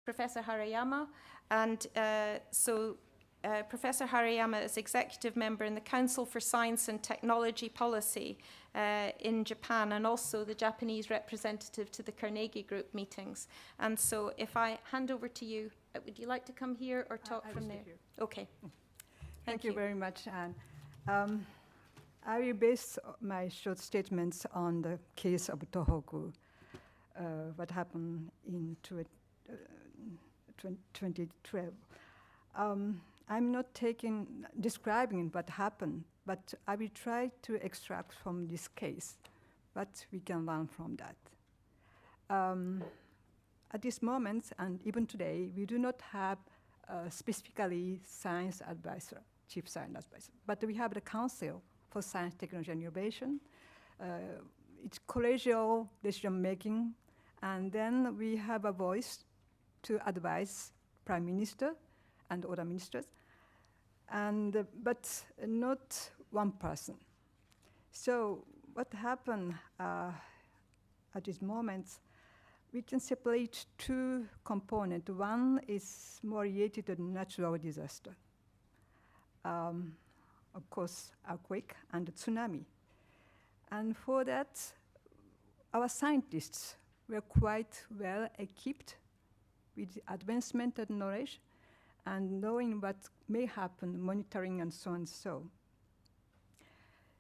Professor Harayama, and Professor Harayama is executive member in the Council for Science and Technology Policy in Japan, and also the Japanese representative to the Carnegie Group meetings. And so if I hand over to you, would you like to come here or talk from there? Okay. Thank you very much, Anne. I will base my short statements on the case of Tohoku, what happened in 2012. I'm not describing what happened, but I will try to extract from this case what we can learn from that. At this moment, and even today, we do not have specifically science advisor, chief science advisor, but we have the Council for Science, Technology, and Innovation. It's collegial decision-making, and then we have a voice to advise Prime Minister and other ministers, but not one person. So what happened at this moment, we can separate two components. One is more related to natural disaster. Of course, earthquake and tsunami. And for that, our scientists were quite well equipped with advancement of knowledge and knowing what may happen, monitoring and so on and so.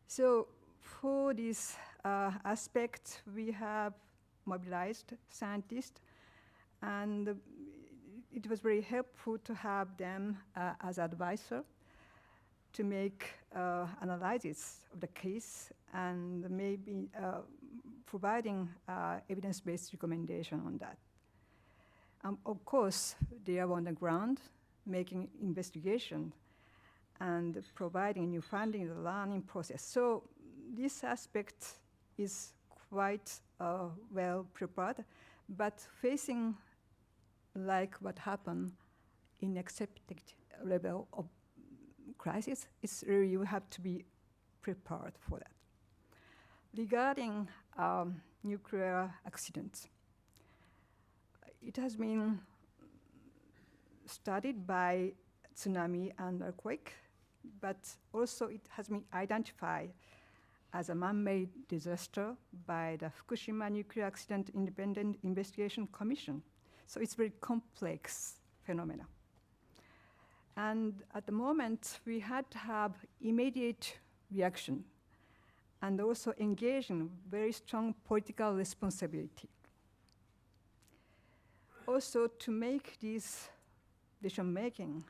So for this aspect, we have mobilized scientists, and it was very helpful to have them as advisor to make analysis of the case and maybe providing evidence-based recommendation on that. Of course, they are on the ground making investigation and providing new funding, the learning process. So this aspect is quite well prepared, but facing like what happened in accepted level of crisis, it's really you have to be prepared for that. Regarding nuclear accidents, it has been studied by tsunami and earthquake, but also it has been identified as a man-made disaster by the Fukushima Nuclear Accident Independent Investigation Commission. So it's very complex phenomena. And at the moment, we had to have immediate reaction and also engage in very strong political responsibility. Also, to make this decision-making,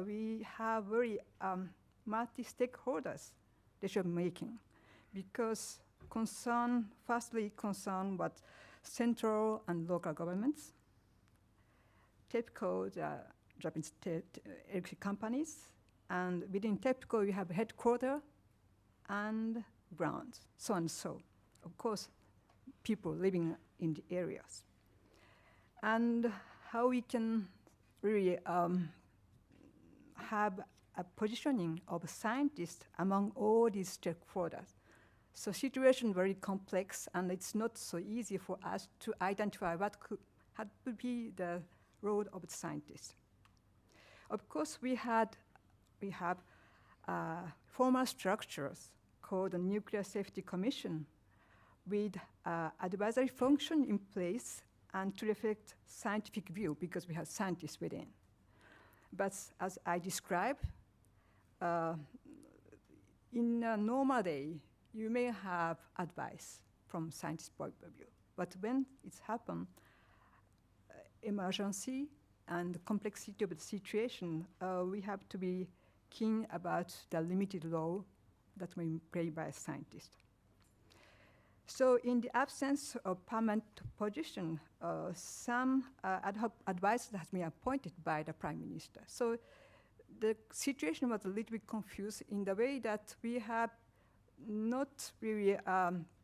we have very multi-stakeholders decision-making, because firstly concern what central and local governments, TEPCO, the Japanese electric companies, and within TEPCO we have headquarters and grounds, so and so. Of course, people living in the areas. And how we can really have a positioning of scientists among all these stakeholders. So situation very complex, and it's not so easy for us to identify what had to be the role of the scientists. Of course, we have formal structures called the Nuclear Safety Commission with advisory function in place and to reflect scientific view, because we have scientists within. But as I described, in a normal day, you may have advice from scientist point of view. But when it's happened, emergency and the complexity of the situation, we have to be keen about the limited role that we play by scientists. So in the absence of permanent position, some ad hoc advisors has been appointed by the Prime Minister. So the situation was a little bit confused in the way that we have not really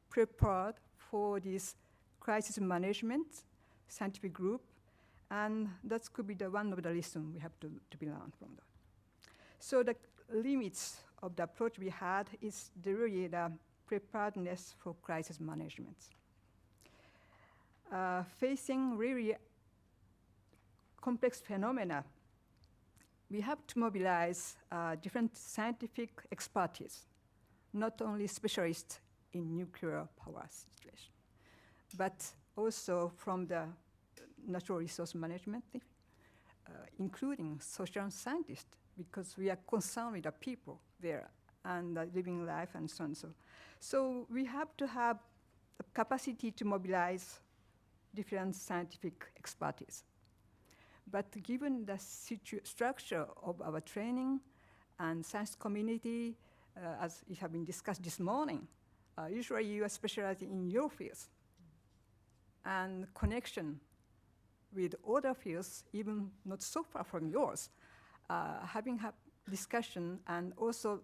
prepared for this crisis management scientific group, and that could be the one of the lessons we have to be learned from that. So the limits of the approach we had is really the preparedness for crisis management. Facing really complex phenomena, we have to mobilize different scientific expertise, not only specialists in nuclear power situation, but also from the natural resource management, including social scientists, because we are concerned with the people there and living life and so on. So we have to have the capacity to mobilize different scientific expertise. But given the structure of our training and science community, as it has been discussed this morning, usually you are specialized in your fields. And connection with other fields, even not so far from yours, having discussion and also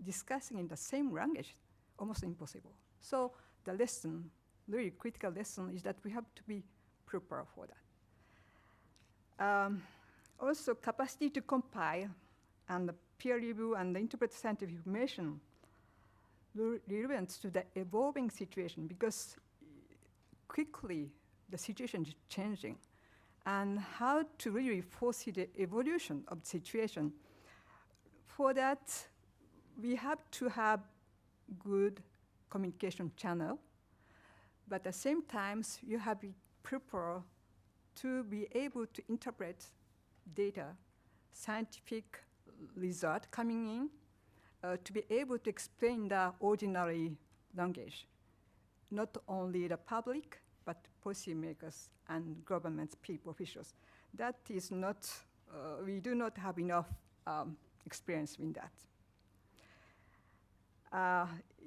discussing in the same language, almost impossible. So the lesson, very critical lesson, is that we have to be prepared for that. Also, capacity to compile and peer review and interpret scientific information relevant to the evolving situation, because quickly the situation is changing, and how to really foresee the evolution of the situation. For that, we have to have good communication channel, but at the same time, you have to be prepared to be able to interpret data, scientific result coming in, to be able to explain the ordinary language, not only the public, but policymakers and government people, officials. That is not, we do not have enough experience in that.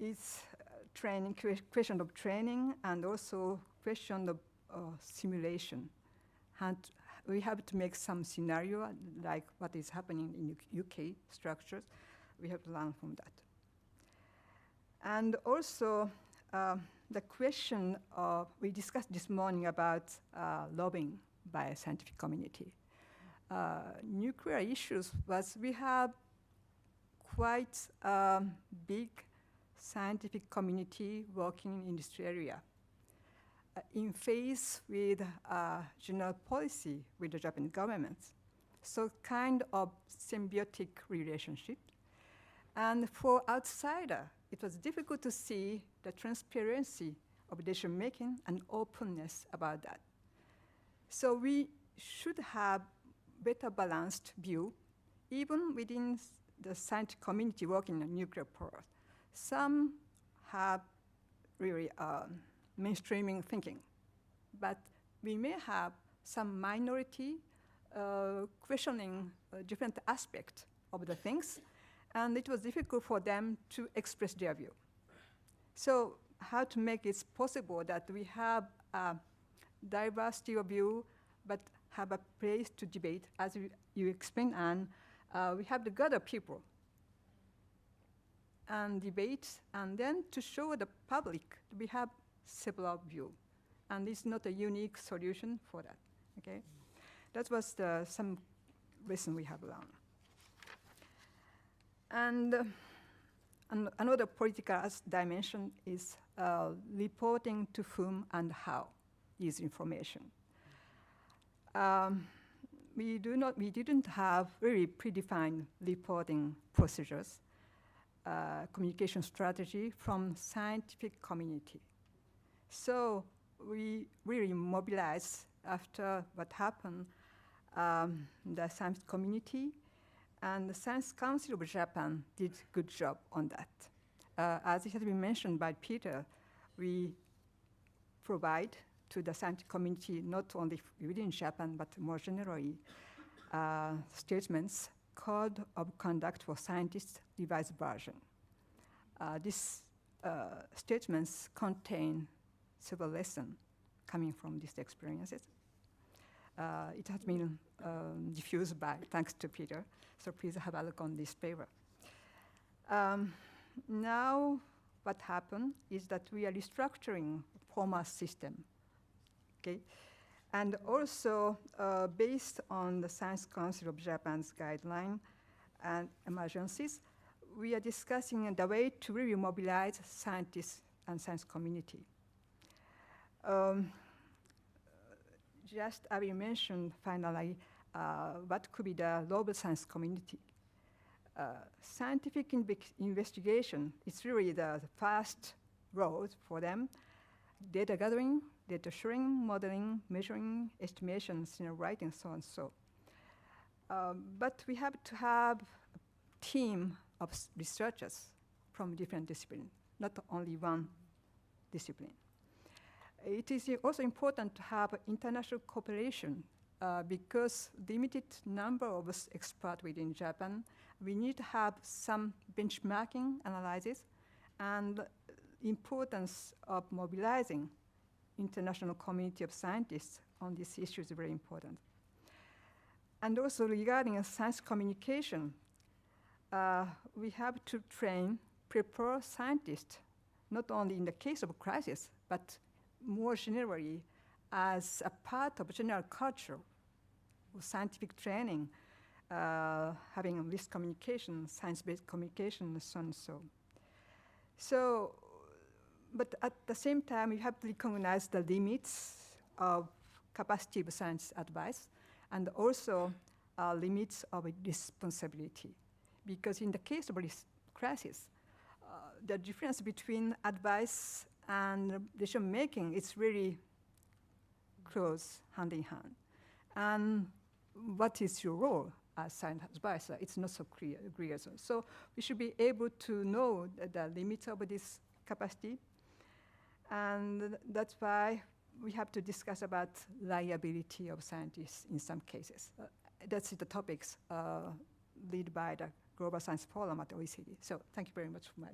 It's training, question of training, and also question of simulation. And we have to make some scenario, like what is happening in UK structures. We have to learn from that. And also, the question we discussed this morning about lobbying by a scientific community. Nuclear issues was, we have quite a big scientific community working in this area. In phase with general policy with the Japanese government. So kind of symbiotic relationship. And for outsider, it was difficult to see the transparency of decision making and openness about that. So we should have better balanced view, even within the scientific community working on nuclear power. Some have really mainstreaming thinking, but we may have some minority questioning different aspects of the things, and it was difficult for them to express their view. So how to make it possible that we have a diversity of view, but have a place to debate, as you explained, and we have to gather people and debate, and then to show the public we have several views. And it's not a unique solution for that, okay? That was some lesson we have learned. And another political dimension is reporting to whom and how is information. We didn't have very predefined reporting procedures, communication strategy from scientific community. So we really mobilized after what happened, the science community, and the Science Council of Japan did a good job on that. As it has been mentioned by Peter, we provide to the scientific community, not only within Japan, but more generally, statements, Code of Conduct for Scientists, revised version. These statements contain several lessons coming from these experiences. It has been diffused thanks to Peter, so please have a look on this paper. Now, what happened is that we are restructuring former system, okay? And also, based on the Science Council of Japan's guideline and emergencies, we are discussing the way to really mobilize scientists and science community. just I will mention finally what could be the global science community. Scientific investigation is really the first road for them. Data gathering, data sharing, modeling, measuring, estimations, writing, so on and so. But we have to have a team of researchers from different disciplines, not only one discipline. It is also important to have international cooperation because limited number of us experts within Japan, we need to have some benchmarking analysis, and importance of mobilizing international community of scientists on this issue is very important. And also regarding science communication, we have to prepare scientists, not only in the case of crisis, but more generally as a part of general culture of scientific training, having risk communication, science-based communication, and so on and so. So, but at the same time, we have to recognize the limits of capacity of science advice and also limits of responsibility. Because in the case of this crisis, the difference between advice and decision making is really close, hand in hand. And what is your role as science advisor? It's not so clear. So we should be able to know the limits of this capacity. And that's why we have to discuss about liability of scientists in some cases. That's the topics led by the Global Science Forum at OECD. So thank you very much for my